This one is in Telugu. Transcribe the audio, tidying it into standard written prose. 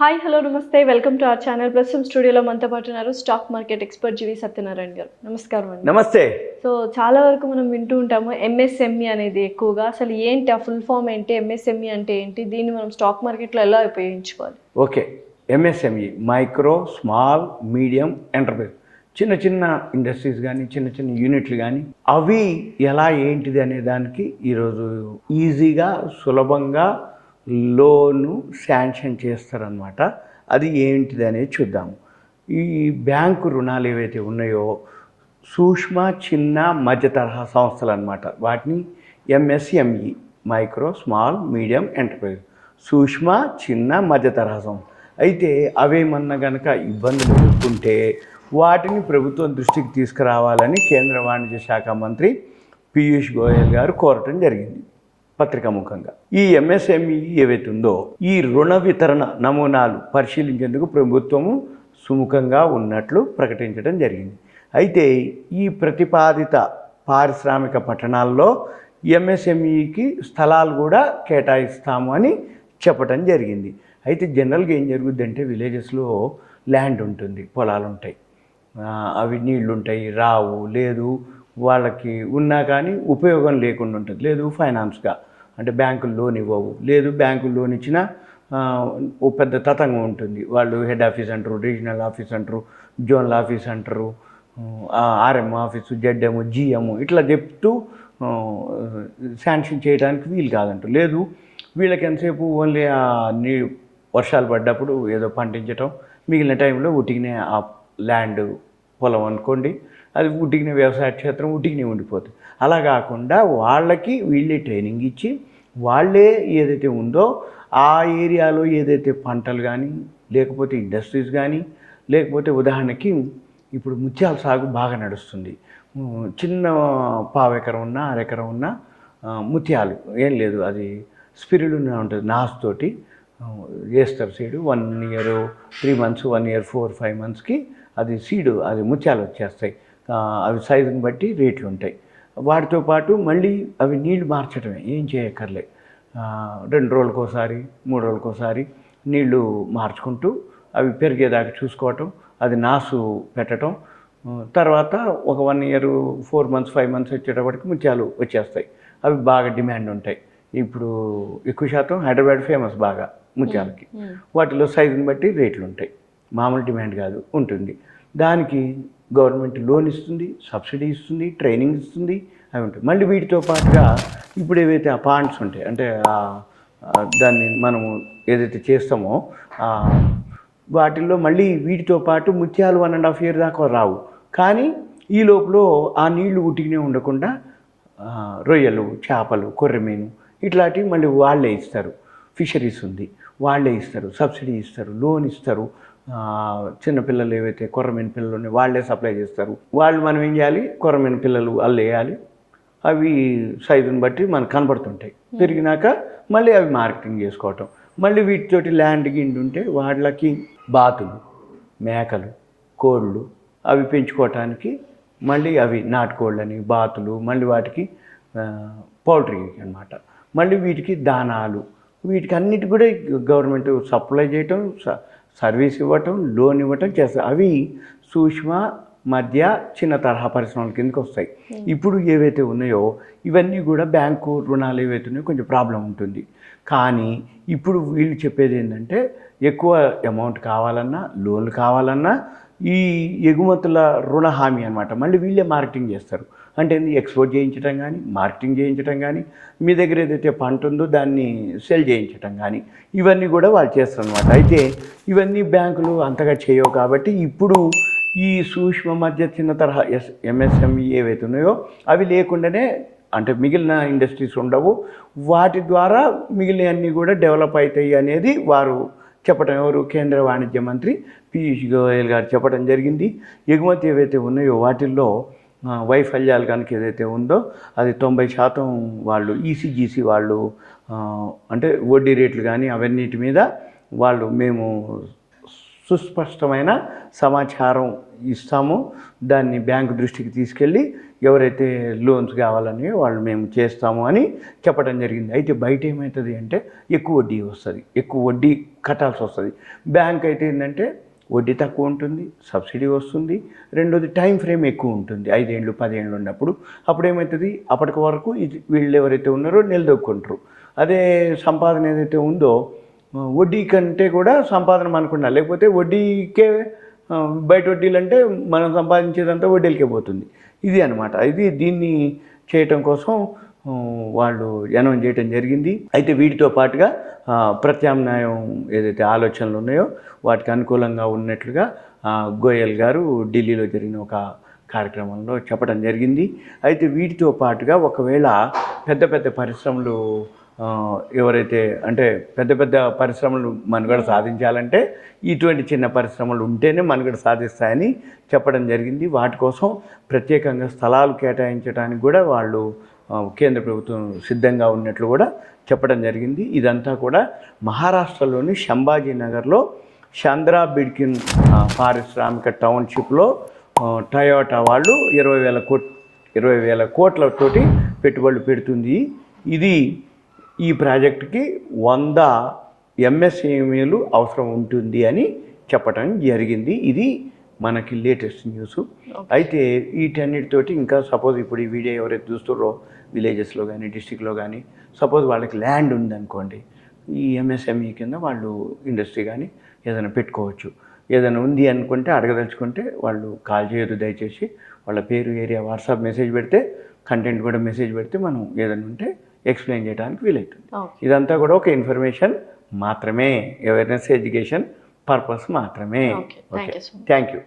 హాయ్ హలో నమస్తే వెల్కమ్ టు అవర్ ఛానల్. ప్రస్తుతం స్టూడియోలో మనతో పాటు ఉన్నారు స్టాక్ మార్కెట్ ఎక్స్పర్ట్ జీవి సత్యనారాయణ గారు. నమస్కారం అండి. నమస్తే. సో చాలా వరకు మనం వింటూ ఉంటాము ఎంఎస్ఎంఈ అనేది ఎక్కువగా. అసలు ఏంటి ఆ ఫుల్ ఫామ్ ఏంటి, ఎంఎస్ఎంఈ అంటే ఏంటి, దీన్ని మనం స్టాక్ మార్కెట్లో ఎలా ఉపయోగించుకోవాలి? Okay, MSME micro small medium enterprise, చిన్న చిన్న ఇండస్ట్రీస్ కానీ చిన్న చిన్న యూనిట్లు కానీ అవి ఎలా ఏంటిది అనే దానికి ఈరోజు ఈజీగా సులభంగా లోను శాంక్షన్ చేస్తారనమాట. అది ఏంటిది అనేది చూద్దాము. ఈ బ్యాంకు రుణాలు ఏవైతే ఉన్నాయో సూక్ష్మ చిన్న మధ్య తరహా సంస్థలు అనమాట. వాటిని MSME micro small medium enterprise, సూక్ష్మ చిన్న మధ్య తరహా సంస్థ. అయితే అవేమన్నా కనుక ఇబ్బందులు ఎదుర్కొంటే వాటిని ప్రభుత్వం దృష్టికి తీసుకురావాలని కేంద్ర వాణిజ్య శాఖ మంత్రి పీయూష్ గోయల్ గారు కోరటం జరిగింది పత్రికాముఖంగా. ఈ ఎంఎస్ఎంఈ ఏవైతే ఉందో ఈ రుణ వితరణ నమూనాలు పరిశీలించేందుకు ప్రభుత్వము సుముఖంగా ఉన్నట్లు ప్రకటించడం జరిగింది. అయితే ఈ ప్రతిపాదిత పారిశ్రామిక పట్టణాల్లో ఎంఎస్ఎంఈకి స్థలాలు కూడా కేటాయిస్తాము అని చెప్పడం జరిగింది. అయితే జనరల్గా ఏం జరుగుద్దంటే విలేజెస్లో ల్యాండ్ ఉంటుంది, పొలాలు ఉంటాయి, అవి నీళ్లు ఉంటాయి, రావు, లేదు వాళ్ళకి ఉన్నా కానీ ఉపయోగం లేకుండా ఉంటుంది, లేదు ఫైనాన్స్గా అంటే బ్యాంకులు లోన్ ఇవ్వవు, లేదు బ్యాంకులు లోన్ ఇచ్చినా ఓ పెద్ద తతంగం ఉంటుంది. వాళ్ళు హెడ్ ఆఫీస్ అంటారు, రీజనల్ ఆఫీస్ అంటారు, జోనల్ ఆఫీస్ అంటారు, ఆర్ఎం ఆఫీసు, జెడ్ఎం, జిఎం ఇట్లా చెప్తూ శాంక్షన్ చేయడానికి వీలు కాదంటారు. లేదు వీళ్ళకి ఎంతసేపు ఓన్లీ వర్షాలు పడ్డప్పుడు ఏదో పండించటం, మిగిలిన టైంలో ఉట్టికినే ఆ ల్యాండ్ పొలం అనుకోండి, అది ఉట్టికినే వ్యవసాయ క్షేత్రం ఉట్టికినే ఉండిపోతుంది. అలా కాకుండా వాళ్ళకి వీళ్ళే ట్రైనింగ్ ఇచ్చి వాళ్ళే ఏదైతే ఉందో ఆ ఏరియాలో ఏదైతే పంటలు కానీ లేకపోతే ఇండస్ట్రీస్ కానీ లేకపోతే ఉదాహరణకి ఇప్పుడు ముత్యాల సాగు బాగా నడుస్తుంది. చిన్న పావెకరం ఉన్నా అరెకరం ఉన్నా ముత్యాలు ఏం లేదు, అది స్పిరిడున్నా ఉంటుంది, నాసుతోటి వేస్తారు సీడు. 1 ఇయర్ 3 months, 1 year 4-5 monthsకి అది సీడు, అది ముత్యాలు వచ్చేస్తాయి. అవి సైజుని బట్టి రేట్లు ఉంటాయి. వాటితో పాటు మళ్ళీ అవి నీళ్లు మార్చడమే, ఏం చేయక్కర్లే. 2 రోజులకోసారి 3 రోజులకోసారి నీళ్లు మార్చుకుంటూ అవి పెరిగేదాకా చూసుకోవటం, అది నాసు పెట్టడం. తర్వాత ఒక 1 year 4 months 5 months వచ్చేటప్పటికి ముత్యాలు వచ్చేస్తాయి. అవి బాగా డిమాండ్ ఉంటాయి. ఇప్పుడు ఎక్కువ శాతం హైదరాబాద్ ఫేమస్ బాగా ముత్యాలకి. వాటిలో సైజుని బట్టి రేట్లు ఉంటాయి, మామూలు డిమాండ్ కాదు ఉంటుంది. దానికి గవర్నమెంట్ లోన్ ఇస్తుంది, సబ్సిడీ ఇస్తుంది, ట్రైనింగ్ ఇస్తుంది, అవి ఉంటాయి. మళ్ళీ వీటితో పాటుగా ఇప్పుడు ఏవైతే ఆ పాండ్స్ ఉంటాయి అంటే దాన్ని మనము ఏదైతే చేస్తామో వాటిల్లో మళ్ళీ వీటితో పాటు ముత్యాలు 1.5 year దాకా రావు. కానీ ఈ లోపల ఆ నీళ్లు ఉట్టికినే ఉండకుండా రొయ్యలు, చేపలు, కొర్రెమీను ఇట్లాంటివి మళ్ళీ వాళ్ళే ఇస్తారు. ఫిషరీస్ ఉంది, వాళ్ళే ఇస్తారు, సబ్సిడీ ఇస్తారు, లోన్ ఇస్తారు. చిన్నపిల్లలు ఏవైతే కొర్రమీన పిల్లలు ఉన్నాయి వాళ్ళే సప్లై చేస్తారు. వాళ్ళు మనం ఏం చేయాలి, కొర్రమీన పిల్లలు అల్లు వేయాలి. అవి సైజుని బట్టి మనకు కనబడుతుంటాయి. పెరిగినాక మళ్ళీ అవి మార్కెటింగ్ చేసుకోవటం. మళ్ళీ వీటితోటి ల్యాండ్ గిండి ఉంటే వాళ్ళకి బాతులు, మేకలు, కోళ్ళు అవి పెంచుకోవటానికి మళ్ళీ అవి నాటుకోళ్ళని, బాతులు, మళ్ళీ వాటికి పౌల్ట్రీ అన్నమాట. మళ్ళీ వీటికి దానాలు, వీటికి అన్నిటి కూడా గవర్నమెంట్ సప్లై చేయటం, సర్వీస్ ఇవ్వటం, లోన్ ఇవ్వటం చేస్తారు. అవి సూక్ష్మ మధ్య చిన్న తరహా పరిశ్రమల కిందకి వస్తాయి. ఇప్పుడు ఏవైతే ఉన్నాయో ఇవన్నీ కూడా బ్యాంకు రుణాలు ఏవైతే ఉన్నాయో కొంచెం ప్రాబ్లం ఉంటుంది. కానీ ఇప్పుడు వీళ్ళు చెప్పేది ఏంటంటే ఎక్కువ అమౌంట్ కావాలన్నా, లోన్లు కావాలన్నా ఈ ఎగుమతుల రుణ హామీ అనమాట. మళ్ళీ వీళ్ళే మార్కెటింగ్ చేస్తారు. అంటే ఎక్స్పోర్ట్ చేయించడం కానీ, మార్కెటింగ్ చేయించడం కానీ, మీ దగ్గర ఏదైతే పంట ఉందో దాన్ని సెల్ చేయించడం కానీ ఇవన్నీ కూడా వాళ్ళు చేస్తారు అనమాట. అయితే ఇవన్నీ బ్యాంకులు అంతగా చేయవు. కాబట్టి ఇప్పుడు ఈ సూక్ష్మ మధ్య చిన్న తరహా ఎంఎస్ఎంఈ ఏవైతే ఉన్నాయో అవి లేకుండానే అంటే మిగిలిన ఇండస్ట్రీస్ ఉండవు, వాటి ద్వారా మిగిలినవన్నీ కూడా డెవలప్ అవుతాయి అనేది వారు చెప్పడం. ఎవరు? కేంద్ర వాణిజ్య మంత్రి పీయూష్ గోయల్ గారు చెప్పడం జరిగింది. ఎగుమతి ఏవైతే ఉన్నాయో వాటిల్లో వైఫల్యాలు కనుక ఏదైతే ఉందో అది 90% వాళ్ళు ఈసీజీసీ వాళ్ళు అంటే వడ్డీ రేట్లు కానీ అవన్నిటి మీద వాళ్ళు మేము సుస్పష్టమైన సమాచారం ఇస్తాము, దాన్ని బ్యాంకు దృష్టికి తీసుకెళ్ళి ఎవరైతే లోన్స్ కావాలని వాళ్ళు మేము చేస్తాము అని చెప్పడం జరిగింది. అయితే బయట ఏమవుతుంది అంటే ఎక్కువ వడ్డీ వస్తుంది, ఎక్కువ వడ్డీ కట్టాల్సి వస్తుంది. బ్యాంక్ అయితే ఏంటంటే వడ్డీ తక్కువ ఉంటుంది, సబ్సిడీ వస్తుంది, రెండోది టైం ఫ్రేమ్ ఎక్కువ ఉంటుంది, 5 ఏళ్ళు 10 ఏళ్ళు ఉన్నప్పుడు. అప్పుడు ఏమవుతుంది, అప్పటికి వరకు వీళ్ళు ఎవరైతే ఉన్నారో నిలదొక్కుంటారు. అదే సంపాదన ఏదైతే ఉందో వడ్డీ కంటే కూడా సంపాదన మనకున్నా, లేకపోతే వడ్డీకే బయట వడ్డీలు అంటే మనం సంపాదించేదంతా వడ్డీలకే పోతుంది. ఇది అనమాట. దీన్ని చేయటం కోసం వాళ్ళు అనౌన్స్ చేయటం జరిగింది. అయితే వీటితో పాటుగా ప్రత్యామ్నాయం ఏదైతే ఆలోచనలు ఉన్నాయో వాటికి అనుకూలంగా ఉన్నట్లుగా గోయల్ గారు ఢిల్లీలో జరిగిన ఒక కార్యక్రమంలో చెప్పడం జరిగింది. అయితే వీటితో పాటుగా ఒకవేళ పెద్ద పెద్ద పరిశ్రమలు ఎవరైతే అంటే పెద్ద పెద్ద పరిశ్రమలు మనుగడ సాధించాలంటే ఇటువంటి చిన్న పరిశ్రమలు ఉంటేనే మనుగడ సాధిస్తాయని చెప్పడం జరిగింది. వాటి కోసం ప్రత్యేకంగా స్థలాలు కేటాయించడానికి కూడా వాళ్ళు కేంద్ర ప్రభుత్వం సిద్ధంగా ఉన్నట్లు కూడా చెప్పడం జరిగింది. ఇదంతా కూడా మహారాష్ట్రలోని సంభాజీనగర్లో చంద్రా బిడ్కిన్ పారిశ్రామిక టౌన్షిప్లో టయోటా వాళ్ళు 20,000 కోట్లతోటి పెట్టుబడులు పెడుతుంది. ఈ ప్రాజెక్టుకి 100 ఎంఎస్ఎంఈలు అవసరం ఉంటుంది అని చెప్పడం జరిగింది. ఇది మనకి లేటెస్ట్ న్యూస్. అయితే వీటన్నిటితోటి ఇంకా సపోజ్ ఇప్పుడు ఈ వీడియో ఎవరైతే చూస్తారో విలేజెస్లో కానీ డిస్టిక్లో కానీ సపోజ్ వాళ్ళకి ల్యాండ్ ఉందనుకోండి, ఈ ఎంఎస్ఎంఈ కింద వాళ్ళు ఇండస్ట్రీ కానీ ఏదైనా పెట్టుకోవచ్చు. ఏదైనా ఉంది అనుకుంటే అడగదలుచుకుంటే వాళ్ళు కాల్ చేయొద్దు దయచేసి. వాళ్ళ పేరు, ఏరియా, వాట్సాప్ మెసేజ్ పెడితే, కంటెంట్ కూడా మెసేజ్ పెడితే మనం ఏదైనా ఉంటే ఎక్స్ప్లెయిన్ చేయడానికి వీలవుతుంది. ఇదంతా కూడా ఒక ఇన్ఫర్మేషన్ మాత్రమే, అవేర్నెస్ ఎడ్యుకేషన్ పర్పస్ మాత్రమే. Okay, thank you.